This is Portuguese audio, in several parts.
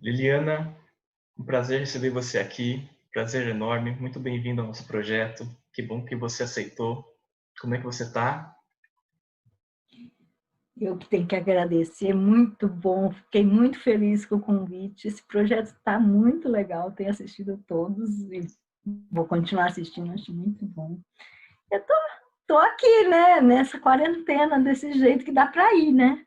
Liliana, um prazer receber você aqui, prazer enorme, muito bem-vindo ao nosso projeto, que bom que você aceitou. Como é que você está? Eu que tenho que agradecer, muito bom, fiquei muito feliz com o convite. Esse projeto está muito legal, tenho assistido todos e vou continuar assistindo, acho muito bom. Eu tô aqui, né, nessa quarentena, desse jeito que dá para ir, né?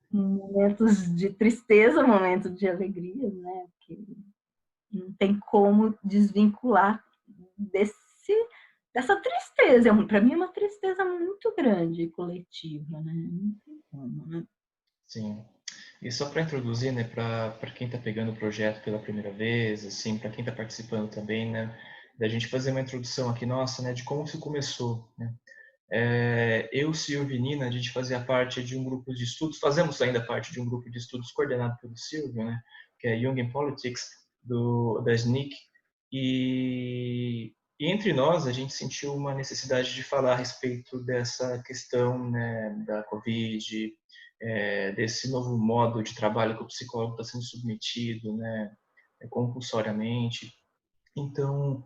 Momentos de tristeza, momentos de alegria, né? Porque não tem como desvincular dessa tristeza. Para mim é uma tristeza muito grande, coletiva, né? Não tem como, né? Sim. E só para introduzir, né, para quem está pegando o projeto pela primeira vez, assim, para quem está participando também, né, da gente fazer uma introdução aqui nossa, né, de como isso começou, né. Eu, Silvio e Nina, a gente fazia parte de um grupo de estudos, fazemos ainda parte de um grupo de estudos coordenado pelo Silvio, né, que é Young in Politics, da SNIC, e entre nós a gente sentiu uma necessidade de falar a respeito dessa questão, né, da Covid, desse novo modo de trabalho que o psicólogo está sendo submetido, né, compulsoriamente. Então,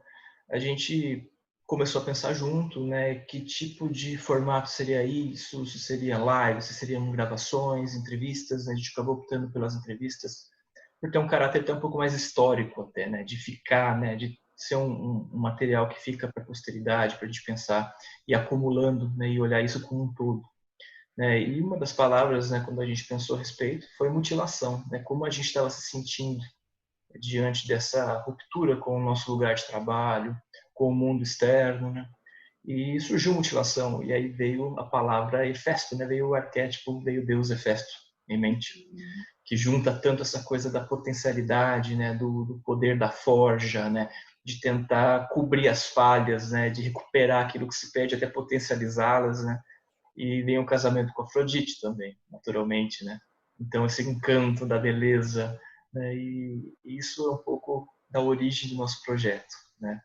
a gente começou a pensar junto, né, que tipo de formato seria isso, se seria live, se seriam gravações, entrevistas, né, a gente acabou optando pelas entrevistas, por ter um caráter até um pouco mais histórico até, né, de ficar, né, de ser um material que fica para a posteridade, para a gente pensar e acumulando, né, e olhar isso como um todo. Né? E uma das palavras, né, quando a gente pensou a respeito, foi mutilação, né, como a gente estava se sentindo diante dessa ruptura com o nosso lugar de trabalho, com o mundo externo, né? E surgiu mutilação, e aí veio a palavra Hefesto, né? Veio o arquétipo, veio Deus Hefesto em mente, que junta tanto essa coisa da potencialidade, né? Do poder da forja, né? De tentar cobrir as falhas, né? De recuperar aquilo que se perde, até potencializá-las, né? E vem o casamento com Afrodite também, naturalmente, né? Então esse encanto da beleza, né? E isso é um pouco da origem do nosso projeto, né?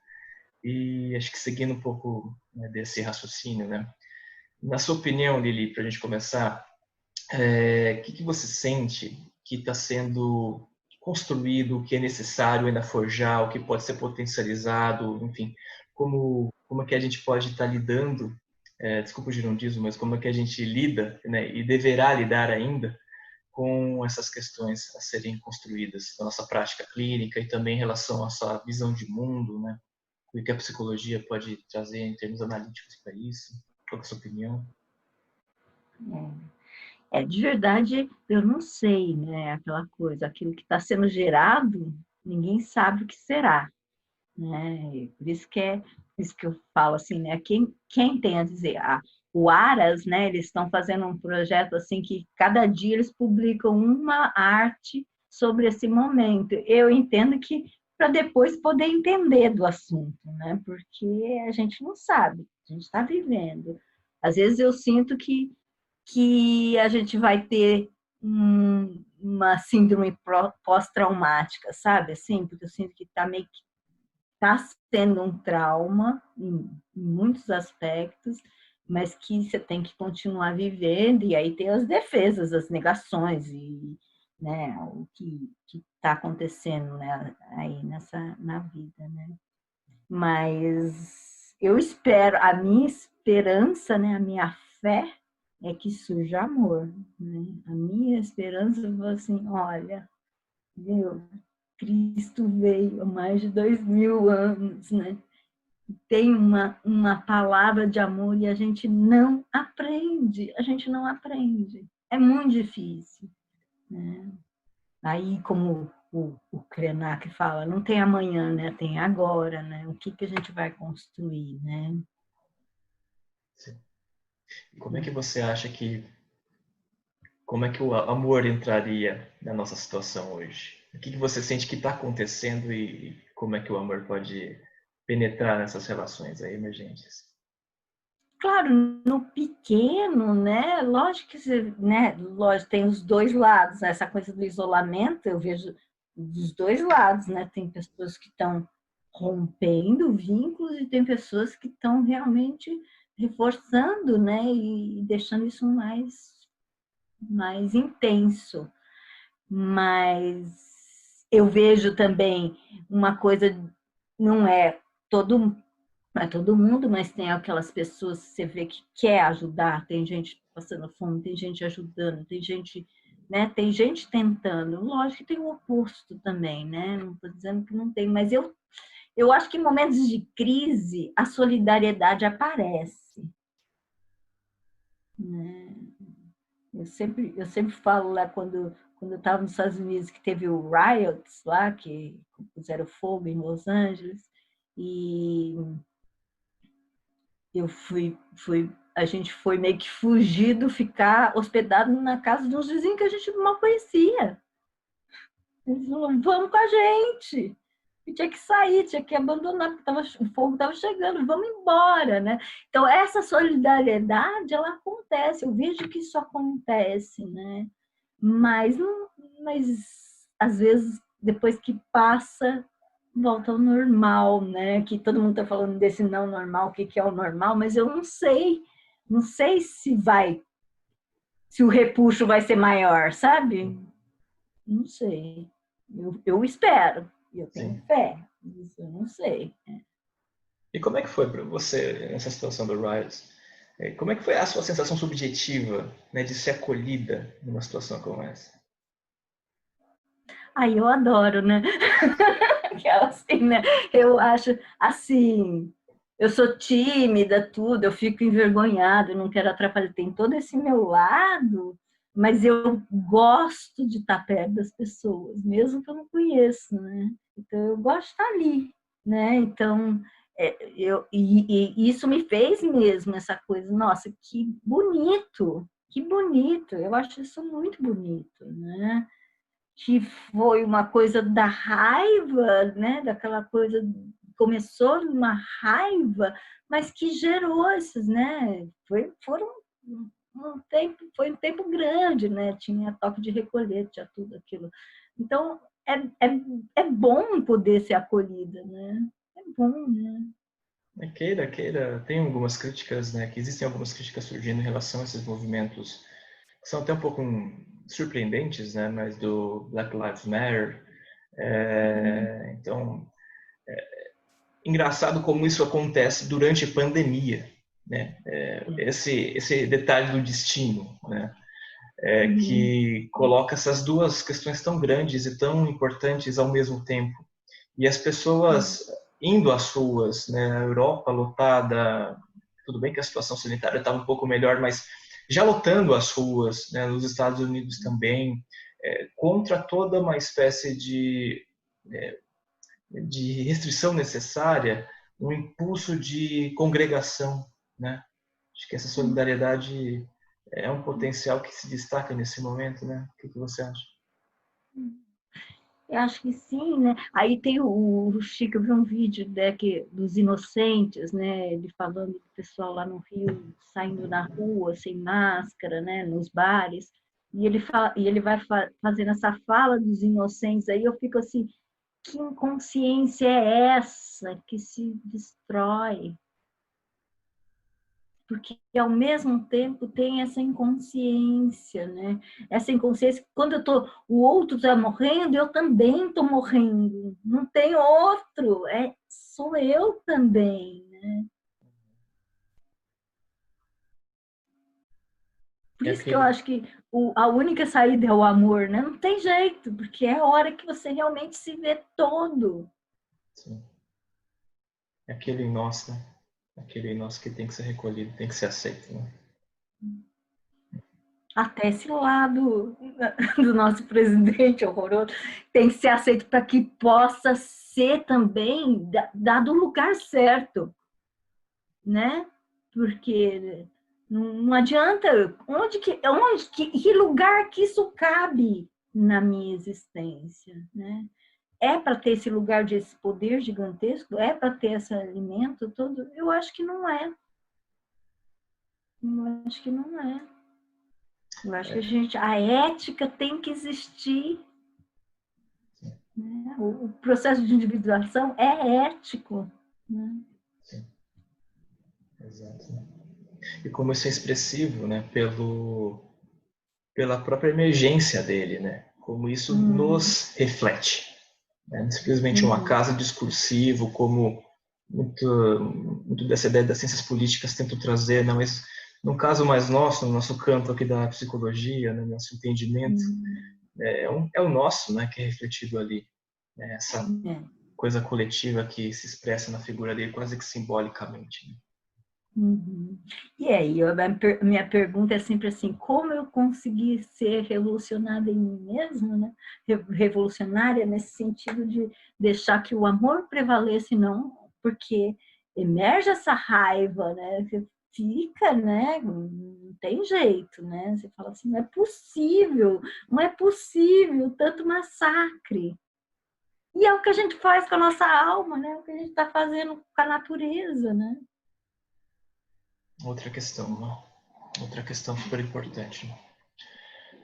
E acho que seguindo um pouco, né, desse raciocínio, né? Na sua opinião, Lili, para a gente começar, o que você sente que está sendo construído, o que é necessário ainda forjar, o que pode ser potencializado, enfim, como é que a gente pode estar lidando, desculpa o girondismo, mas como é que a gente lida, né, e deverá lidar ainda com essas questões a serem construídas na nossa prática clínica e também em relação à nossa visão de mundo, né? O que a psicologia pode trazer em termos analíticos para isso? Qual é a sua opinião? De verdade, eu não sei, né? Aquela coisa, aquilo que está sendo gerado, ninguém sabe o que será, né? Por isso que eu falo assim, né? Quem tem a dizer, o Aras, né? Eles estão fazendo um projeto assim que cada dia eles publicam uma arte sobre esse momento. Eu entendo que para depois poder entender do assunto, né? Porque a gente não sabe, a gente está vivendo. Às vezes eu sinto que a gente vai ter uma síndrome pós-traumática, sabe? Assim, porque eu sinto que está meio que está sendo um trauma em muitos aspectos, mas que você tem que continuar vivendo, e aí tem as defesas, as negações, e né, o que está acontecendo, né, aí na vida, né? Mas eu espero, a minha esperança, né, a minha fé é que surja amor, né? A minha esperança foi assim, olha, meu, Cristo veio há mais de 2000 anos, né? Tem uma palavra de amor e a gente não aprende, é muito difícil, né? Aí, como o Krenak fala, não tem amanhã, né? Tem agora, né? O que a gente vai construir, né? Sim. E como é que você acha como é que o amor entraria na nossa situação hoje? O que você sente que está acontecendo e como é que o amor pode penetrar nessas relações aí emergentes? Claro, no pequeno, né? Lógico que né? Lógico, tem os dois lados. Essa coisa do isolamento, eu vejo dos dois lados, né? Tem pessoas que estão rompendo vínculos e tem pessoas que estão realmente reforçando, né? E deixando isso mais intenso. Mas eu vejo também uma coisa, não é todo, não é todo mundo, mas tem aquelas pessoas que você vê que quer ajudar, tem gente passando fome, tem gente ajudando, tem gente, né, tem gente tentando. Lógico que tem o oposto também, né? Não estou dizendo que não tem, mas eu acho que em momentos de crise a solidariedade aparece, né? Eu sempre falo lá quando eu estava nos Estados Unidos, que teve o riots lá, que puseram fogo em Los Angeles, e a gente foi meio que fugido, ficar hospedado na casa de uns vizinhos que a gente não conhecia. Eles falaram, vamos com a gente. E tinha que sair, tinha que abandonar, porque o fogo estava chegando, vamos embora, né? Então, essa solidariedade, ela acontece, eu vejo que isso acontece, né? Mas, às vezes, depois que passa, volta ao normal, né? Que todo mundo está falando desse não normal, o que é o normal, mas eu não sei se o repuxo vai ser maior, sabe? Não sei. Eu espero, eu tenho Sim. fé, mas eu não sei. E como é que foi para você nessa situação do Riot? Como é que foi a sua sensação subjetiva, né, de ser acolhida numa situação como essa? Aí eu adoro, né? Aquela assim, né? Eu acho assim, eu sou tímida, tudo, eu fico envergonhada, eu não quero atrapalhar, tem todo esse meu lado, mas eu gosto de estar perto das pessoas, mesmo que eu não conheça, né? Então eu gosto de estar ali, né? Então e isso me fez mesmo essa coisa, nossa, que bonito, eu acho isso muito bonito, né? Que foi uma coisa da raiva, né? Daquela coisa, começou numa raiva, mas que gerou esses, né? Foi um tempo grande, né? Tinha toque de recolher, tinha tudo aquilo. Então, é bom poder ser acolhida, né? É bom, né? Queira, tem algumas críticas, né, que existem algumas críticas surgindo em relação a esses movimentos que são até um pouco surpreendentes, né, mas do Black Lives Matter. Então, engraçado como isso acontece durante a pandemia, né? Esse detalhe do destino, né? Que coloca essas duas questões tão grandes e tão importantes ao mesmo tempo. E as pessoas indo às ruas, né? A Europa lotada, tudo bem que a situação sanitária estava um pouco melhor, mas já lotando as ruas, né? Nos Estados Unidos também, contra toda uma espécie de restrição necessária, um impulso de congregação, né? Acho que essa solidariedade é um potencial que se destaca nesse momento, né? O que você acha? Eu acho que sim, né? Aí tem o Chico, eu vi um vídeo dos inocentes, né? Ele falando do pessoal lá no Rio saindo na rua sem máscara, né? Nos bares. E ele vai fazendo essa fala dos inocentes. Aí eu fico assim, que inconsciência é essa que se destrói? Porque ao mesmo tempo tem essa inconsciência, né? Essa inconsciência que quando o outro está morrendo, eu também estou morrendo. Não tem outro, sou eu também, né? Por É isso que eu aquele, acho que a única saída é o amor, né? Não tem jeito, porque é a hora que você realmente se vê todo. sim, é aquele em nós, né? Aquele em nós que tem que ser recolhido, tem que ser aceito, né? Até esse lado do nosso presidente horroroso tem que ser aceito para que possa ser também dado o lugar certo, né? Porque não adianta, que lugar que isso cabe na minha existência, né? É para ter esse lugar de esse poder gigantesco? É para ter esse alimento todo? Eu acho que não é. Eu acho que não é. Eu acho que a ética tem que existir, né? O processo de individuação é ético, né? Sim, exato. E como isso é expressivo, né? Pela própria emergência dele, né? Como isso nos reflete. Não é simplesmente um acaso discursivo, como muito dessa ideia das ciências políticas tentam trazer, não, esse, no caso mais nosso, no nosso campo aqui da psicologia, no nosso entendimento, é o nosso, né, que é refletido ali, né, essa coisa coletiva que se expressa na figura dele quase que simbolicamente. Né? E aí, a minha pergunta é sempre assim, como eu consegui ser revolucionada em mim mesma, né? Revolucionária nesse sentido de deixar que o amor prevaleça e não, porque emerge essa raiva, né? Você fica, né? Não tem jeito, né? Você fala assim, não é possível tanto massacre. E é o que a gente faz com a nossa alma, né? O que a gente está fazendo com a natureza, né? Outra questão super importante. Né?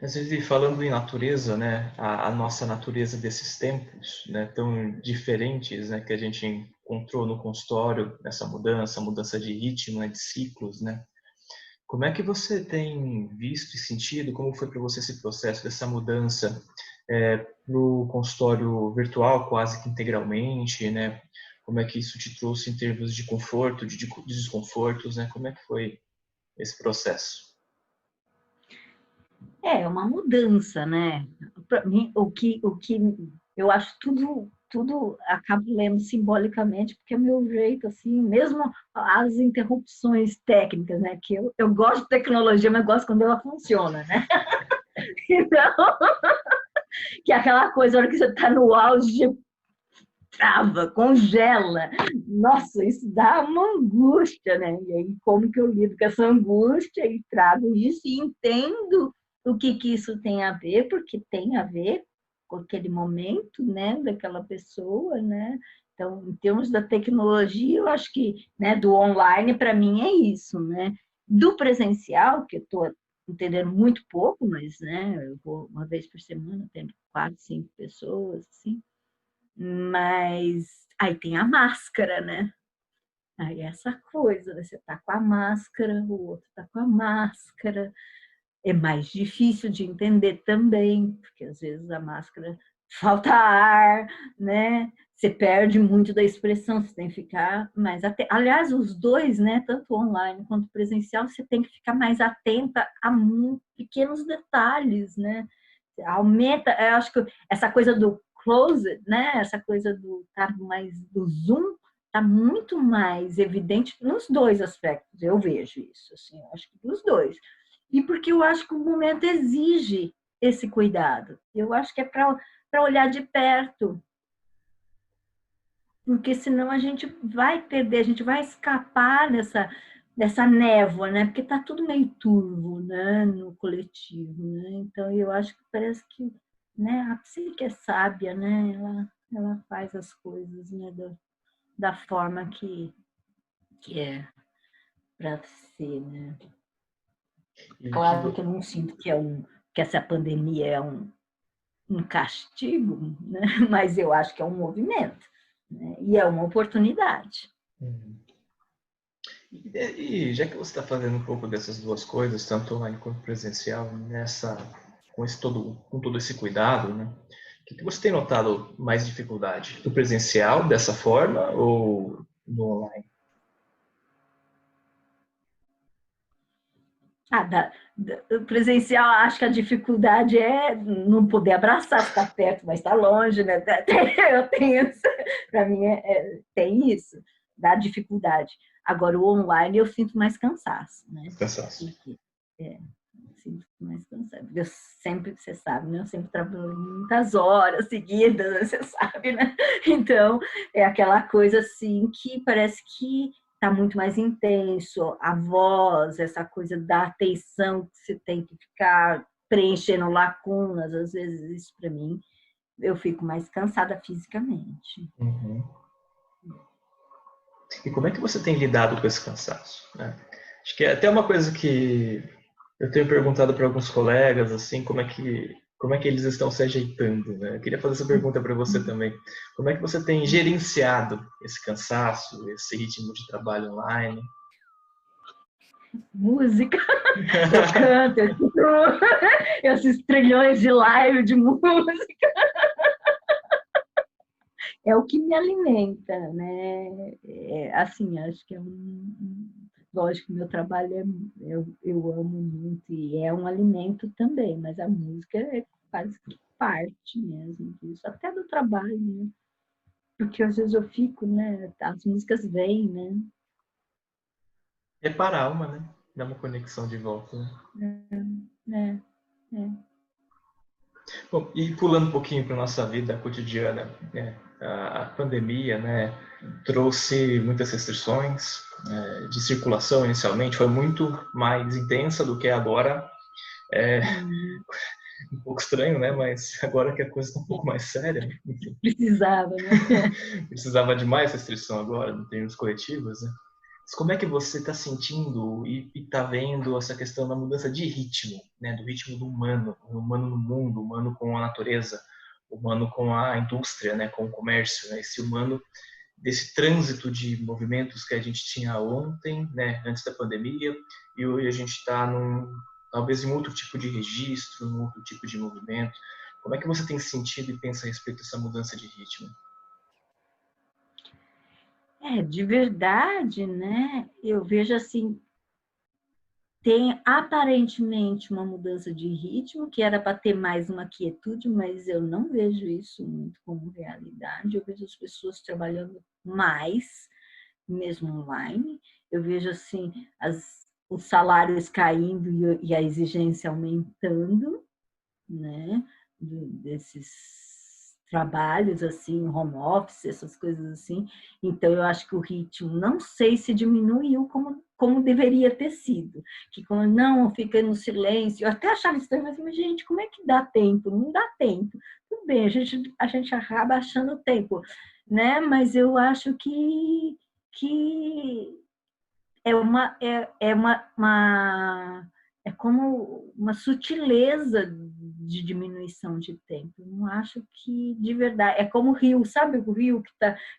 Às vezes, falando em natureza, né, a nossa natureza desses tempos, né, tão diferentes, né, que a gente encontrou no consultório, nessa mudança de ritmo, né, de ciclos, né? Como é que você tem visto e sentido, como foi para você esse processo dessa mudança no consultório virtual quase que integralmente, né? Como é que isso te trouxe em termos de conforto, de desconfortos, né? Como é que foi esse processo? É uma mudança, né? Para mim, o que eu acho tudo acabo lendo simbolicamente, porque é o meu jeito, assim, mesmo as interrupções técnicas, né? Que eu gosto de tecnologia, mas gosto quando ela funciona, né? Então, que é aquela coisa, a hora que você está no auge, trava, congela. Nossa, isso dá uma angústia, né? E aí, como que eu lido com essa angústia e trago isso e entendo o que isso tem a ver, porque tem a ver com aquele momento, né, daquela pessoa, né? Então, em termos da tecnologia, eu acho que, né, do online, para mim, é isso, né? Do presencial, que eu estou entendendo muito pouco, mas, né, eu vou uma vez por semana, tendo 4, 5 pessoas, assim, mas aí tem a máscara, né? Aí essa coisa, você tá com a máscara, o outro tá com a máscara. É mais difícil de entender também, porque às vezes a máscara falta ar, né? Você perde muito da expressão, você tem que ficar mais atenta. Aliás, os dois, né? Tanto online quanto presencial, você tem que ficar mais atenta a pequenos detalhes, né? Aumenta, eu acho que essa coisa do close, né? Essa coisa do tá mais do zoom está muito mais evidente nos dois aspectos. Eu vejo isso, assim, eu acho que dos dois. E porque eu acho que o momento exige esse cuidado. Eu acho que é para olhar de perto, porque senão a gente vai perder, a gente vai escapar dessa névoa, né? Porque está tudo meio turvo, né? No coletivo, né? Então eu acho que parece que, né? A psique é sábia, né? Ela faz as coisas, né? Da forma que é para ser, né? Claro que eu não sinto que essa pandemia é um castigo, né? Mas eu acho que é um movimento, né? E é uma oportunidade. E já que você está fazendo um pouco dessas duas coisas, tanto online quanto presencial, com todo esse cuidado, né? O que você tem notado mais dificuldade? Do presencial, dessa forma, ou do online? Presencial, acho que a dificuldade é não poder abraçar, ficar perto, mas estar longe, né? Eu tenho isso, para mim tem isso, dá dificuldade. Agora, o online eu sinto mais cansaço, né? Cansaço. Sinto mais cansaço. Eu sempre, você sabe, né? Eu sempre trabalho muitas horas seguidas, você sabe, né? Então, é aquela coisa assim que parece que está muito mais intenso, a voz, essa coisa da atenção que você tem que ficar preenchendo lacunas, às vezes isso para mim, eu fico mais cansada fisicamente. Uhum. E como é que você tem lidado com esse cansaço? Né? Acho que é até uma coisa que eu tenho perguntado para alguns colegas, assim, como é que eles estão se ajeitando, né? Eu queria fazer essa pergunta para você também. Como é que você tem gerenciado esse cansaço, esse ritmo de trabalho online? Música, eu canto, eu assisto trilhões de live de música. é o que me alimenta, né? Assim, acho que lógico que meu trabalho eu amo muito e é um alimento também, mas a música faz parte mesmo disso, até do trabalho, né? Porque às vezes eu fico, né? As músicas vêm, né? Repara a alma, né? Dá uma conexão de volta, né? É, é. Bom, e pulando um pouquinho para nossa vida cotidiana, né? A pandemia, né, trouxe muitas restrições de circulação inicialmente, foi muito mais intensa do que é agora. É um pouco estranho, né? Mas agora que a coisa está um pouco mais séria, enfim, Precisava, né? precisava de mais restrição agora, em termos coletivos, né? Mas como é que você está sentindo e está vendo essa questão da mudança de ritmo, né? Do ritmo do humano no mundo, humano com a natureza, humano com a indústria, né? Com o comércio, né? Esse humano desse trânsito de movimentos que a gente tinha ontem, né? Antes da pandemia, e hoje a gente está talvez em outro tipo de registro, um outro tipo de movimento. Como é que você tem sentido e pensa a respeito dessa mudança de ritmo? De verdade, né? Eu vejo assim, tem aparentemente uma mudança de ritmo, que era para ter mais uma quietude, mas eu não vejo isso muito como realidade. Eu vejo as pessoas trabalhando mais, mesmo online. Eu vejo assim os salários caindo e a exigência aumentando, né? Desses trabalhos assim, home office, essas coisas assim. Então eu acho que o ritmo não sei se diminuiu como deveria ter sido. Que como não fica no silêncio, eu até achava estranho, mas gente, como é que dá tempo? Não dá tempo. Tudo bem, a gente acaba achando tempo, né? Mas eu acho que é como uma sutileza de diminuição de tempo. Eu não acho que de verdade. É como o rio, sabe o rio que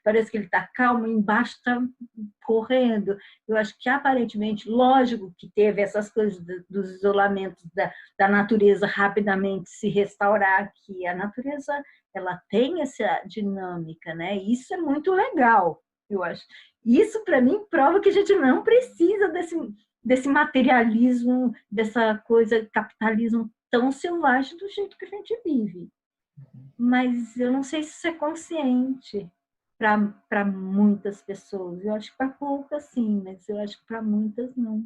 parece que ele está calmo, embaixo está correndo. Eu acho que aparentemente, lógico que teve essas coisas dos isolamentos da natureza rapidamente se restaurar, que a natureza ela tem essa dinâmica, né? Isso é muito legal, eu acho. Isso, para mim, prova que a gente não precisa desse materialismo, dessa coisa, capitalismo tão selvagem do jeito que a gente vive. Mas eu não sei se isso é consciente para muitas pessoas. Eu acho que para poucas, sim, mas eu acho que para muitas, não.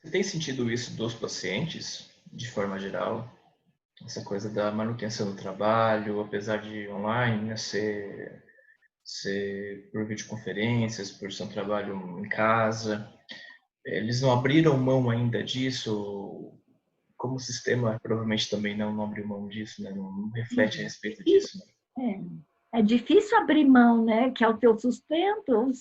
Você tem sentido isso dos pacientes, de forma geral? Essa coisa da manutenção do trabalho, apesar de online, né, ser por videoconferências, por ser um trabalho em casa, eles não abriram mão ainda disso, como o sistema provavelmente também não abriu mão disso, né? Não reflete a respeito disso. Né? É difícil abrir mão, né? Que é o teu sustento,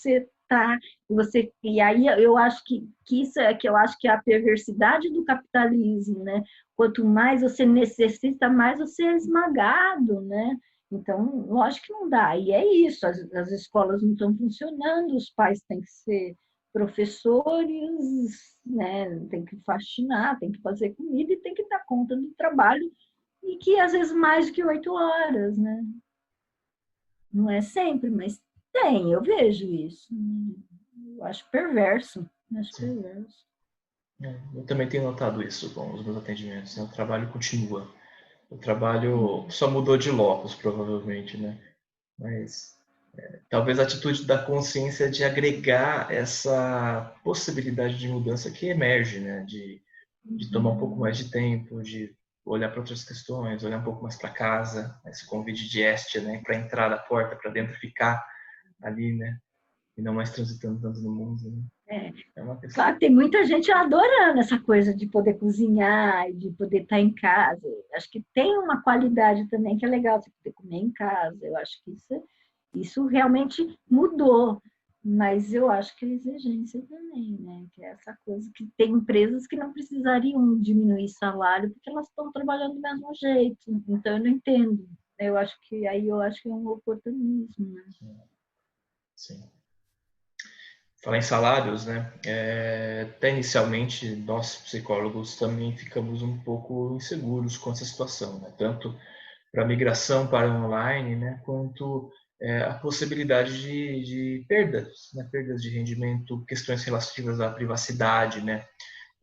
e aí eu acho que isso é que eu acho que é a perversidade do capitalismo, né? Quanto mais você necessita, mais você é esmagado, né? Então, lógico que não dá. E é isso, as escolas não estão funcionando, os pais têm que ser professores, né? Tem que faxinar, tem que fazer comida e tem que dar conta do trabalho, e que às vezes mais do que 8 horas, né? Não é sempre, mas tem, eu vejo isso. Eu acho perverso. Acho Sim. perverso. Eu também tenho notado isso com os meus atendimentos, né? O trabalho continua. O trabalho só mudou de locus, provavelmente, né? Mas talvez a atitude da consciência de agregar essa possibilidade de mudança que emerge, né? De tomar um pouco mais de tempo, de olhar para outras questões, olhar um pouco mais para casa, esse convite de Estia, né? Para entrar da porta para dentro, ficar ali, né? E não mais transitando tanto no mundo, né? É uma questão. Claro, tem muita gente adorando essa coisa de poder cozinhar e de poder estar em casa. Acho que tem uma qualidade também que é legal você poder comer em casa. Eu acho que isso realmente mudou. Mas eu acho que a exigência também, né? Que é essa coisa que tem empresas que não precisariam diminuir salário porque elas estão trabalhando do mesmo jeito. Então eu não entendo. Eu acho que é um oportunismo, né? Sim. Falar em salários, né? Até inicialmente nós psicólogos também ficamos um pouco inseguros com essa situação, né? Tanto para a migração para o online, né? Quanto a possibilidade de perdas, né? Perdas de rendimento, questões relativas à privacidade, né?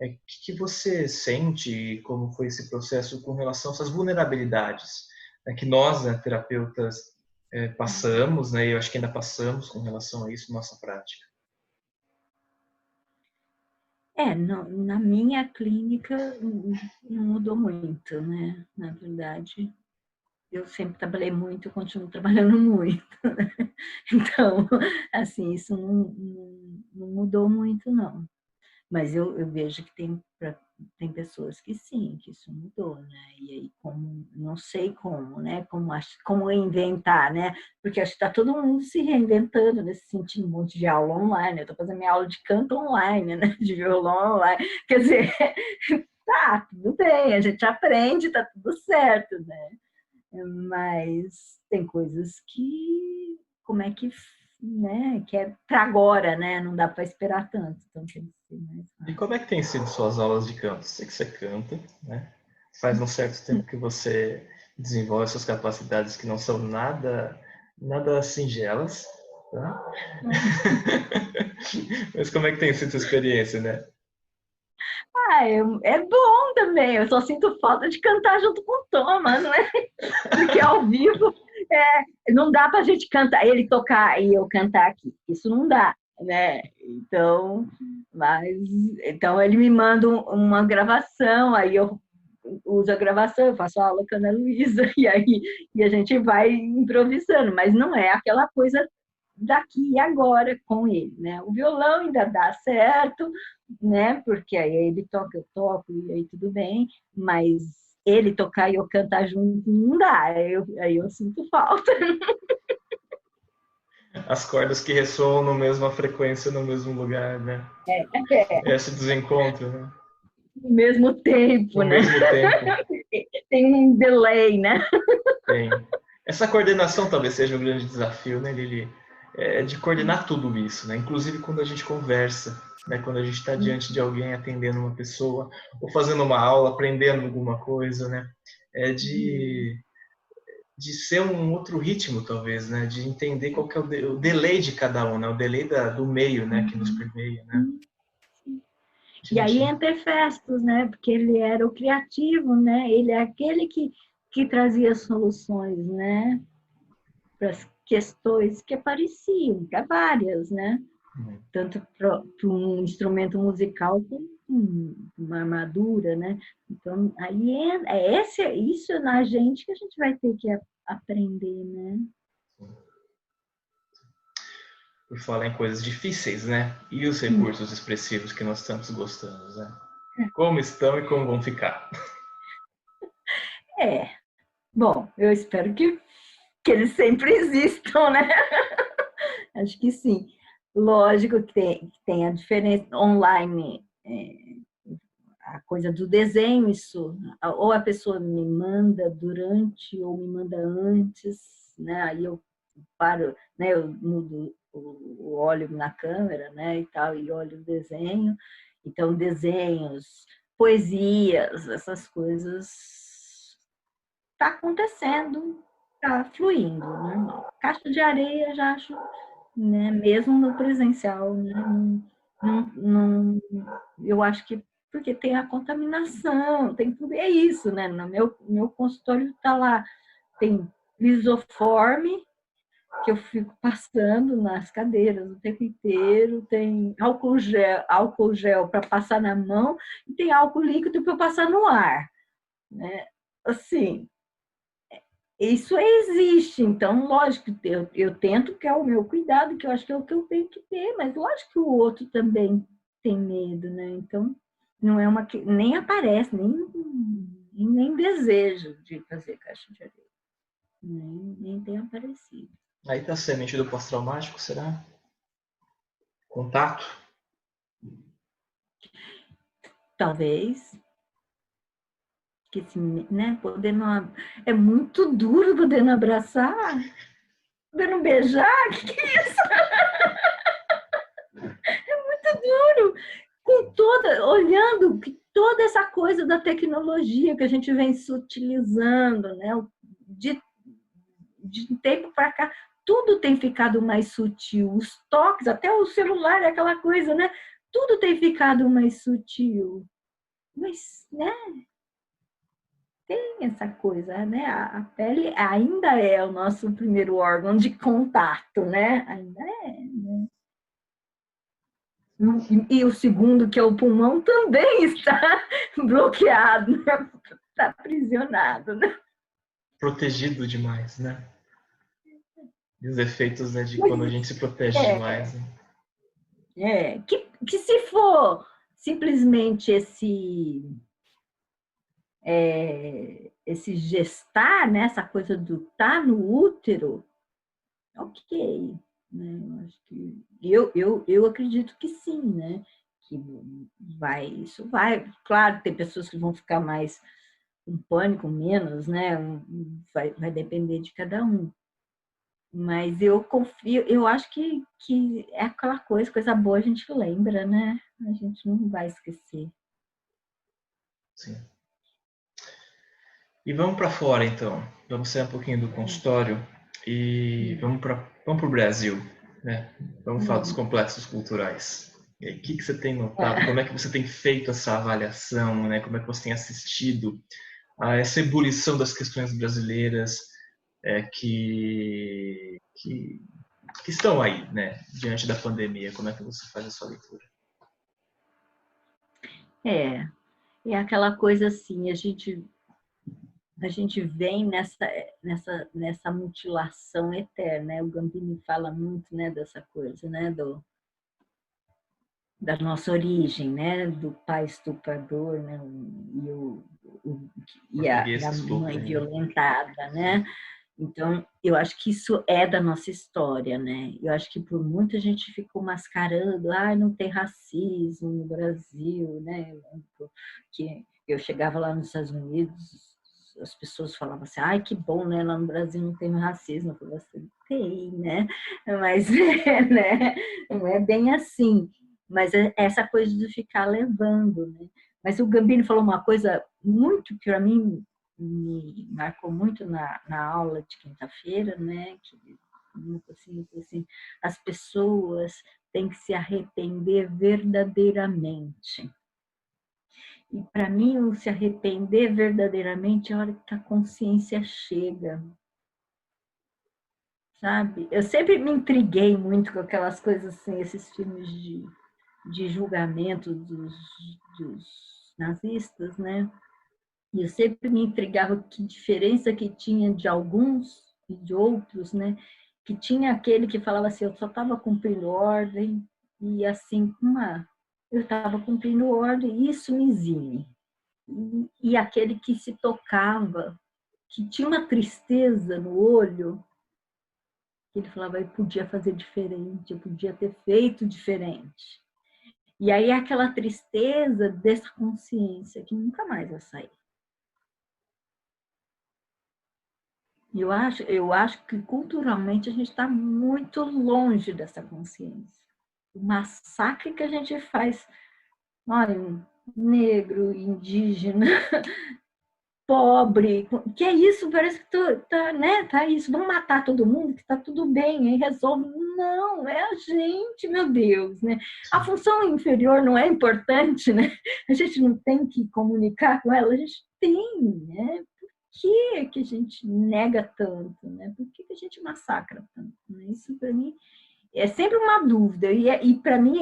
O que você sente, como foi esse processo com relação a essas vulnerabilidades, né, que nós, né, terapeutas, passamos, né, e eu acho que ainda passamos com relação a isso na nossa prática? Na minha clínica não mudou muito, né? Na verdade, eu sempre trabalhei muito, eu continuo trabalhando muito. Então, assim, isso não mudou muito, não. Mas eu vejo que tem pessoas que sim, que isso mudou, né? E aí, não sei como, né? Como inventar, né? Porque acho que está todo mundo se reinventando nesse sentido, um monte de aula online. Eu estou fazendo minha aula de canto online, né? De violão online. Quer dizer, tá, tudo bem, a gente aprende, tá tudo certo, né? Mas tem coisas que, como é que, né, que é para agora, né? Não dá para esperar tanto, então tem que ser mais E rápido. como é que tem sido suas aulas de canto? Sei que você canta, né? Faz um certo tempo que você desenvolve suas capacidades que não são nada singelas, tá? Mas como é que tem sido sua experiência, né? É bom também, eu só sinto falta de cantar junto com o Thomas, não é? Porque ao vivo não dá pra gente cantar, ele tocar e eu cantar aqui, isso não dá, né? Então ele me manda uma gravação, aí eu uso a gravação, eu faço aula com a Ana Luísa, e a gente vai improvisando, mas não é aquela coisa daqui e agora com ele, né? O violão ainda dá certo, né? Porque aí ele toca, eu toco, e aí tudo bem, mas ele tocar e eu cantar junto não dá, aí eu sinto falta. As cordas que ressoam na mesma frequência, no mesmo lugar, né? Esse desencontro, né? Ao mesmo tempo, No né? mesmo tempo, Tem um delay, né? tem. Essa coordenação talvez seja um grande desafio, né, Lili? De coordenar tudo isso, né? Inclusive quando a gente conversa, né? Quando a gente está diante de alguém atendendo uma pessoa, ou fazendo uma aula, aprendendo alguma coisa, né? É de ser um outro ritmo, talvez, né? De entender qual que é o delay de cada um, né? O delay do meio, né? Que nos permeia, né? E aí Gente, entra Hefestos, né? Porque ele era o criativo, né? Ele é aquele que trazia soluções, né? Para as questões que apareciam, para várias, né? Tanto para um instrumento musical como uma armadura, né? Então, aí isso na gente que a gente vai ter que aprender, né? por falar em coisas difíceis, né? E os recursos expressivos que nós tantos gostamos, né? Como estão e como vão ficar? Bom, eu espero que eles sempre existam, né? Acho que sim. Lógico que tem a diferença online, a coisa do desenho, isso, ou a pessoa me manda durante ou me manda antes, né? Aí eu paro, né? Eu mudo o óleo na câmera, né? E tal, e olho o desenho. Então, desenhos, poesias, essas coisas está acontecendo, está fluindo, normal. Caixa de areia já acho, né? Mesmo no presencial, né? Eu acho que porque tem a contaminação, tem tudo, é isso, né? No meu consultório está lá, tem lisoforme, que eu fico passando nas cadeiras o tempo inteiro, tem álcool gel para passar na mão, e tem álcool líquido para passar no ar, né? Assim, isso existe, então, lógico, eu tento que é o meu cuidado, que eu acho que é o que eu tenho que ter, mas lógico que o outro também tem medo, né? Então, não é uma que nem aparece, nem desejo de fazer caixa de areia, nem tem aparecido. Aí está a semente do pós-traumático, será? Contato? Talvez, que assim, né? É muito duro poder não abraçar, poder não beijar, que é isso? Muito duro. Olhando toda essa coisa da tecnologia que a gente vem sutilizando, né? De um tempo para cá, tudo tem ficado mais sutil. Os toques, até o celular é aquela coisa, né? Tudo tem ficado mais sutil. Mas, né? Tem essa coisa, né? A pele ainda é o nosso primeiro órgão de contato, né? Ainda é, né? E o segundo, que é o pulmão, também está bloqueado, né? Está aprisionado, né? Protegido demais, né? E os efeitos, né, de Mas, quando a gente se protege demais. Né? que se for simplesmente esse gestar, né? Essa coisa do estar no útero, ok, né? Eu acho que eu acredito que sim, né? Que isso vai, claro, tem pessoas que vão ficar mais com pânico, menos, né? Vai depender de cada um. Mas eu confio, eu acho que é aquela coisa boa a gente lembra, né? A gente não vai esquecer. Sim. E vamos para fora, então. Vamos sair um pouquinho do consultório e vamos para o Brasil, né? Vamos falar dos complexos culturais. E aí, o que você tem notado? Como é que você tem feito essa avaliação, né? Como é que você tem assistido a essa ebulição das questões brasileiras que estão aí, né? Diante da pandemia. Como é que você faz a sua leitura? É aquela coisa assim, a gente vem nessa mutilação eterna, né? O Gambini fala muito, né, dessa coisa, né, da nossa origem, né, do pai estuprador, né, e a mãe violentada, né? Então, eu acho que isso é da nossa história, né? Eu acho que por muita gente ficou mascarando, não tem racismo no Brasil, né? Que eu chegava lá nos Estados Unidos, as pessoas falavam assim, que bom, né? Lá no Brasil não tem racismo. Eu falei assim, tem, né? Mas né? Não é bem assim. Mas é essa coisa de ficar levando, né? Mas o Gambini falou uma coisa muito que para mim me marcou muito na aula de quinta-feira, né? Que assim, as pessoas têm que se arrepender verdadeiramente. E para mim, o se arrepender verdadeiramente é a hora que a consciência chega. Sabe? Eu sempre me intriguei muito com aquelas coisas assim, esses filmes de julgamento dos nazistas, né? E eu sempre me intrigava que diferença que tinha de alguns e de outros, né? Que tinha aquele que falava assim, eu só estava cumprindo ordem, e assim, eu estava cumprindo ordem, e isso me exime. E aquele que se tocava, que tinha uma tristeza no olho, que ele falava, eu podia fazer diferente, eu podia ter feito diferente. E aí aquela tristeza dessa consciência que nunca mais vai sair. Eu acho que culturalmente a gente está muito longe dessa consciência. O massacre que a gente faz, olha, negro, indígena, pobre, que é isso? Parece que tá isso, vamos matar todo mundo, que tá tudo bem, aí resolve. Não, é a gente, meu Deus, né? A função inferior não é importante, né? A gente não tem que comunicar com ela, a gente tem, né? Por que a gente nega tanto, né? Por que a gente massacra tanto? Né? Isso para mim é sempre uma dúvida, e para mim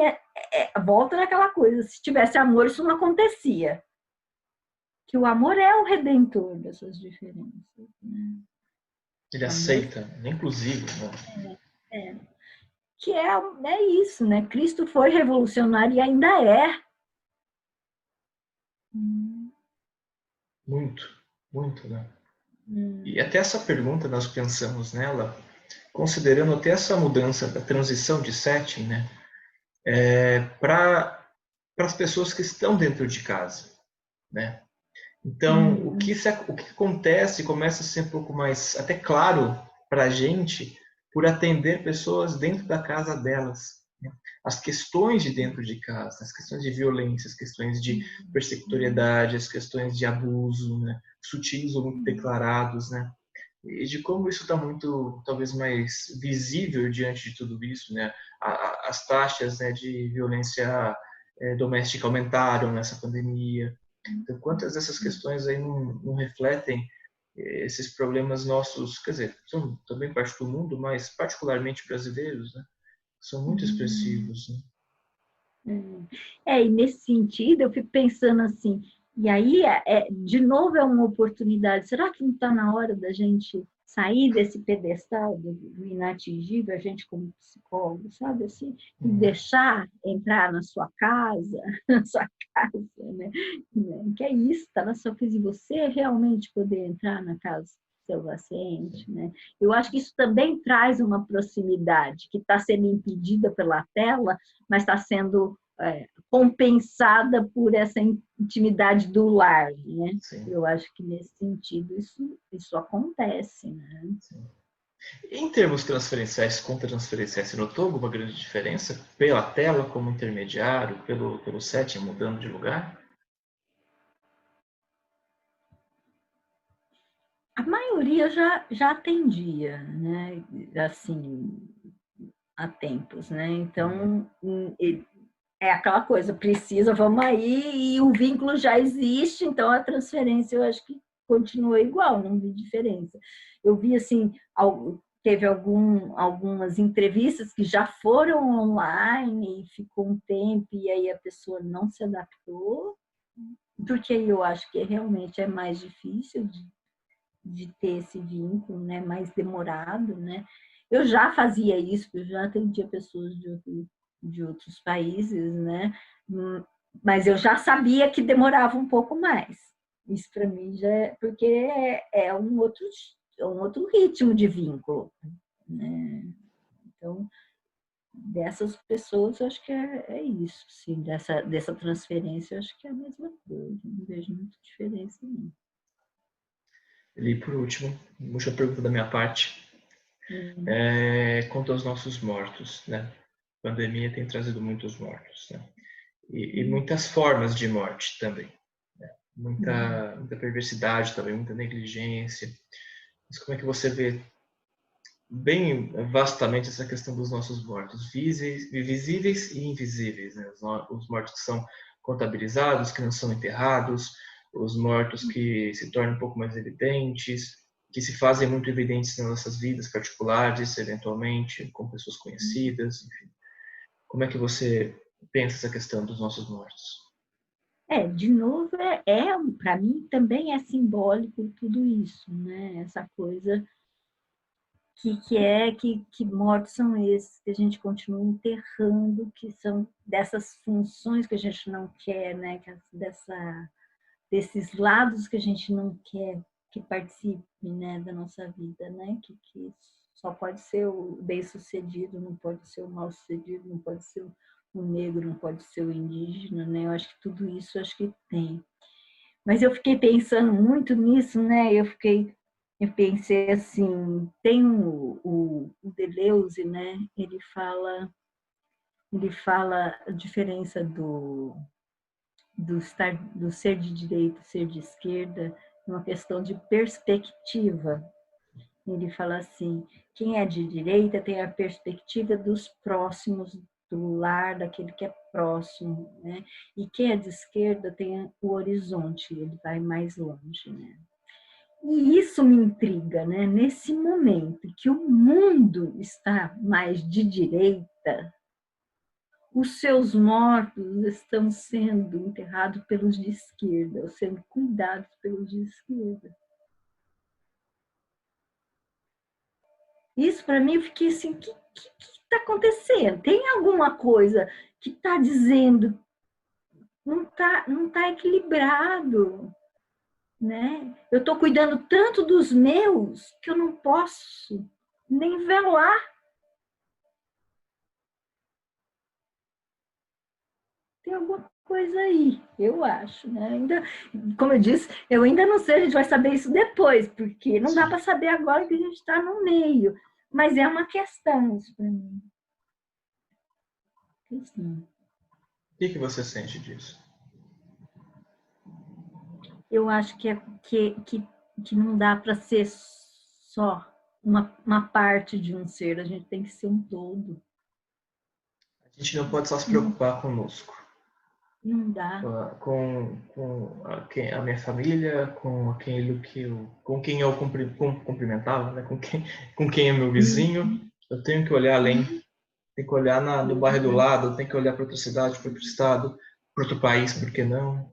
volta naquela coisa, se tivesse amor isso não acontecia. Que o amor é o redentor dessas diferenças. Né? Ele aceita, inclusive. Né? Que é isso, né? Cristo foi revolucionário e ainda é. Muito, muito, né? E até essa pergunta nós pensamos nela, considerando até essa mudança da transição de setting, né? Para as pessoas que estão dentro de casa, né? Então, o que acontece começa a ser um pouco mais até claro para a gente por atender pessoas dentro da casa delas. Né? As questões de dentro de casa, as questões de violência, as questões de persecutoriedade, as questões de abuso, né? Sutis ou muito declarados, né? e de como isso está muito, talvez, mais visível diante de tudo isso, né? As taxas, né, de violência doméstica aumentaram nessa pandemia. Então, quantas dessas questões aí não refletem esses problemas nossos, quer dizer, são também parte do mundo, mas particularmente brasileiros, né? São muito expressivos, né? E nesse sentido, eu fico pensando assim, e aí, de novo, é uma oportunidade. Será que não está na hora da gente sair desse pedestal do inatingível, a gente como psicólogo, sabe assim, e deixar entrar na sua casa, na sua casa, né? Que é isso, está na sua casa, e você realmente poder entrar na casa do seu paciente, né? Eu acho que isso também traz uma proximidade que está sendo impedida pela tela, mas está sendo compensada por essa intimidade do lar, né? Sim. Eu acho que nesse sentido isso acontece, né? Sim. Em termos transferenciais, contra-transferenciais, você notou alguma grande diferença pela tela como intermediário, pelo setting mudando de lugar? A maioria já atendia, né? Assim, há tempos, né? Então, é aquela coisa, precisa, vamos aí, e o vínculo já existe, então a transferência eu acho que continua igual, não vi diferença. Eu vi, assim, teve algumas entrevistas que já foram online, e ficou um tempo, e aí a pessoa não se adaptou, porque eu acho que realmente é mais difícil de ter esse vínculo, né, mais demorado, né? Eu já fazia isso, eu já atendia pessoas de outros países, né? Mas eu já sabia que demorava um pouco mais. Isso para mim já é porque é um outro ritmo de vínculo, né? Então, dessas pessoas, eu acho que é isso, sim, dessa transferência, eu acho que é a mesma coisa, não vejo muita diferença, não. E por último, última pergunta da minha parte, quanto aos nossos mortos, né? A pandemia tem trazido muitos mortos, né? E muitas formas de morte também, né? Muita perversidade também, muita negligência. Mas como é que você vê bem vastamente essa questão dos nossos mortos, visíveis e invisíveis, né? Os mortos que são contabilizados, que não são enterrados, os mortos que se tornam um pouco mais evidentes, que se fazem muito evidentes nas nossas vidas particulares, eventualmente, com pessoas conhecidas, enfim. Como é que você pensa essa questão dos nossos mortos? De novo, para mim também é simbólico tudo isso, né? Essa coisa que mortos são esses que a gente continua enterrando, que são dessas funções que a gente não quer, né? Desses lados que a gente não quer que participe, né, da nossa vida, né? Que só pode ser o bem-sucedido, não pode ser o mal-sucedido, não pode ser o negro, não pode ser o indígena, né? Eu acho que tudo isso acho que tem. Mas eu fiquei pensando muito nisso, né? Eu pensei assim, tem o Deleuze, né? Ele fala a diferença do ser de direita, ser de esquerda, uma questão de perspectiva. Ele fala assim, quem é de direita tem a perspectiva dos próximos, do lar, daquele que é próximo, né? E quem é de esquerda tem o horizonte, ele vai mais longe, né? E isso me intriga, né? Nesse momento que o mundo está mais de direita, os seus mortos estão sendo enterrados pelos de esquerda, ou sendo cuidados pelos de esquerda. Isso, para mim, eu fiquei assim, o que está acontecendo? Tem alguma coisa que está dizendo, não tá equilibrado, né? Eu estou cuidando tanto dos meus que eu não posso nem velar. Tem alguma coisa aí, eu acho, né? Ainda, como eu disse, eu ainda não sei, a gente vai saber isso depois, porque não dá para saber agora que a gente está no meio. Mas é uma questão isso para mim. Questão. O que você sente disso? Eu acho que não dá para ser só uma parte de um ser, a gente tem que ser um todo. A gente não pode só se preocupar conosco. Não dá. Com a minha família, com aquele com quem eu cumprimentava, né? Com quem é meu vizinho. Eu tenho que olhar além, tenho que olhar no bairro do lado, tenho que olhar para outra cidade, para outro estado, para outro país, por que não?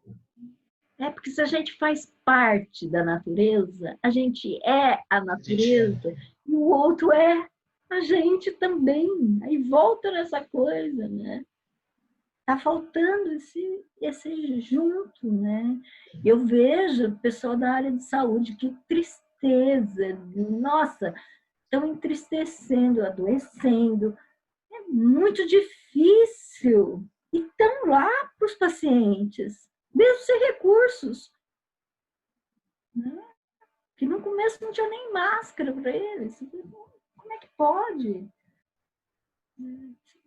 Porque se a gente faz parte da natureza, a gente é a natureza e o outro é a gente também. Aí volta nessa coisa, né? Tá faltando esse junto, né? Eu vejo o pessoal da área de saúde, que tristeza, nossa, estão entristecendo, adoecendo, é muito difícil. E estão lá para os pacientes, mesmo sem recursos, né? Que no começo não tinha nem máscara para eles. Como é que pode?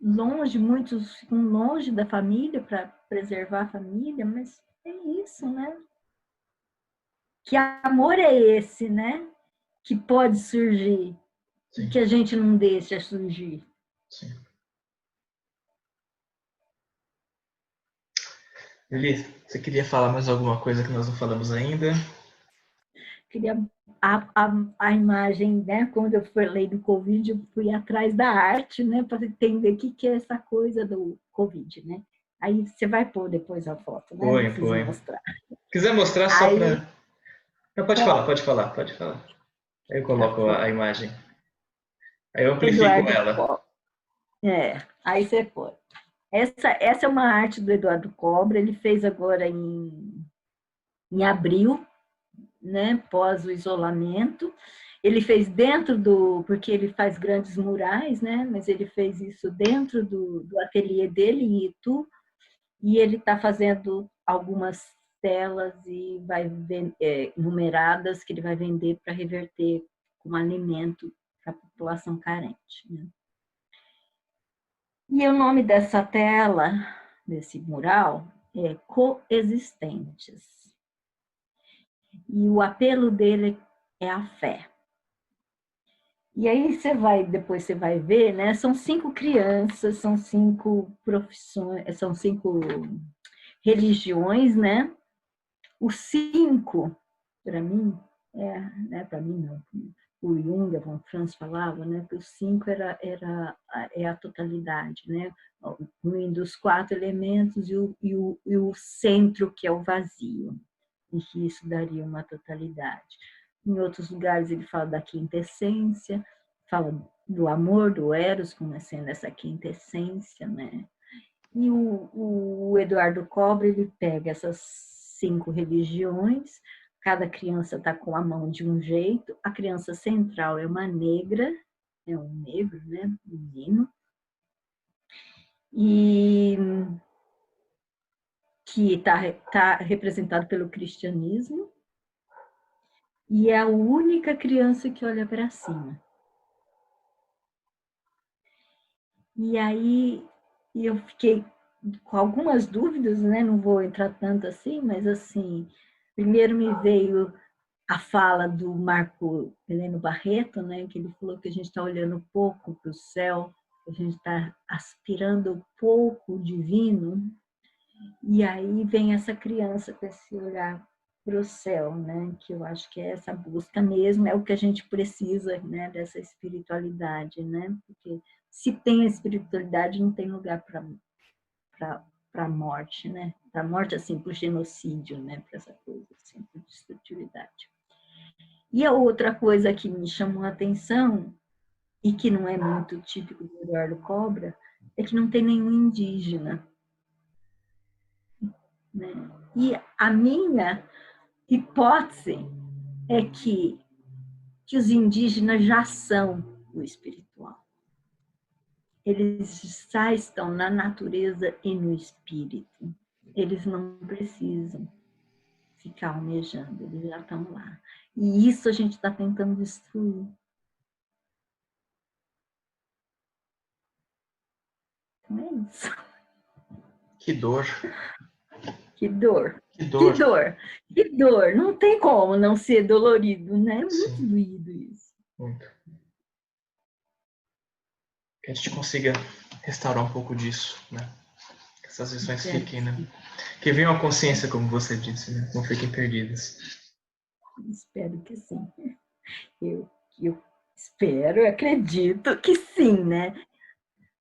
Longe, muitos ficam longe da família para preservar a família, mas é isso, né? Que amor é esse, né? Que pode surgir, e que a gente não deixa surgir. Sim. Eli, você queria falar mais alguma coisa que nós não falamos ainda? Queria a imagem, né? Quando eu falei do Covid, eu fui atrás da arte, né? Para entender o que é essa coisa do Covid, né? Aí você vai pôr depois a foto, né? Põe. Mostrar. Quiser mostrar só Aí, para... Pode falar. Aí eu coloco a imagem. Aí eu amplifico Eduardo ela. Cobra. Aí você põe. Essa é uma arte do Eduardo Cobra, ele fez agora em abril, né, pós o isolamento. Ele fez porque ele faz grandes murais, né, mas ele fez isso dentro do ateliê dele, em Itu, e ele está fazendo algumas telas e numeradas que ele vai vender para reverter como alimento para a população carente, né? E o nome dessa tela, desse mural, é Coexistentes. E o apelo dele é a fé. E aí depois você vai ver, né? São 5 crianças, são 5 profissões, são 5 religiões, né? Os 5, para mim, né? Para mim não. O Jung, a von Franz falava, né, que os 5 é a totalidade, né, unindo os 4 elementos e o centro, que é o vazio, e que isso daria uma totalidade. Em outros lugares ele fala da quintessência, fala do amor, do eros, como sendo essa quintessência, né, e o Eduardo Cobra, ele pega essas 5 religiões. Cada criança está com a mão de um jeito. A criança central é uma negra, é um negro, né? Um menino. E que tá representado pelo cristianismo. E é a única criança que olha para cima. E aí eu fiquei com algumas dúvidas, né? Não vou entrar tanto assim, mas assim, primeiro me veio a fala do Marco Heleno Barreto, né, que ele falou que a gente está olhando pouco para o céu, que a gente está aspirando pouco o divino, e aí vem essa criança com esse olhar para o céu, né, que eu acho que é essa busca mesmo, é o que a gente precisa, né, dessa espiritualidade, né, porque se tem a espiritualidade, não tem lugar para a morte, né, para a morte, assim, para o genocídio, né, para essa coisa, assim, para a destrutividade. E a outra coisa que me chamou a atenção, e que não é muito típico do Eduardo Cobra, é que não tem nenhum indígena, né? E a minha hipótese é que os indígenas já são o espiritual. Eles já estão na natureza e no espírito. Eles não precisam ficar almejando, eles já estão lá. E isso a gente está tentando destruir. Então é isso. Que dor. Que dor. Que dor. Não tem como não ser dolorido, né? É muito doído isso. muito. Que a gente consiga restaurar um pouco disso, né? Que essas lições fiquem, né? Que venham à consciência, como você disse, né? Não fiquem perdidas. Espero que sim. Eu espero, acredito que sim, né?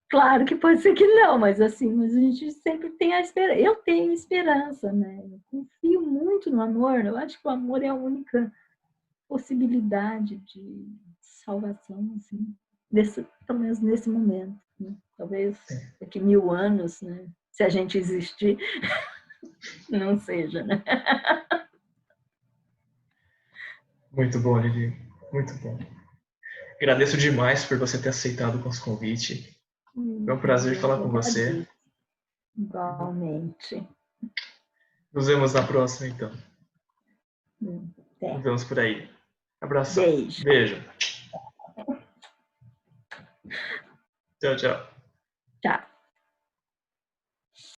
Claro que pode ser que não, mas assim, mas a gente sempre tem a esperança. Eu tenho esperança, né? Eu confio muito no amor. Eu acho que o amor é a única possibilidade de salvação, assim, pelo menos nesse momento. Né? Talvez daqui 1000 anos, né? Se a gente existir, não seja, né? Muito bom, Lili. Muito bom. Agradeço demais por você ter aceitado o nosso convite. Foi um prazer falar com você. Igualmente. Nos vemos na próxima, então. Nos vemos por aí. Abração. Beijo. Beijo. Tchau, tchau. Tchau.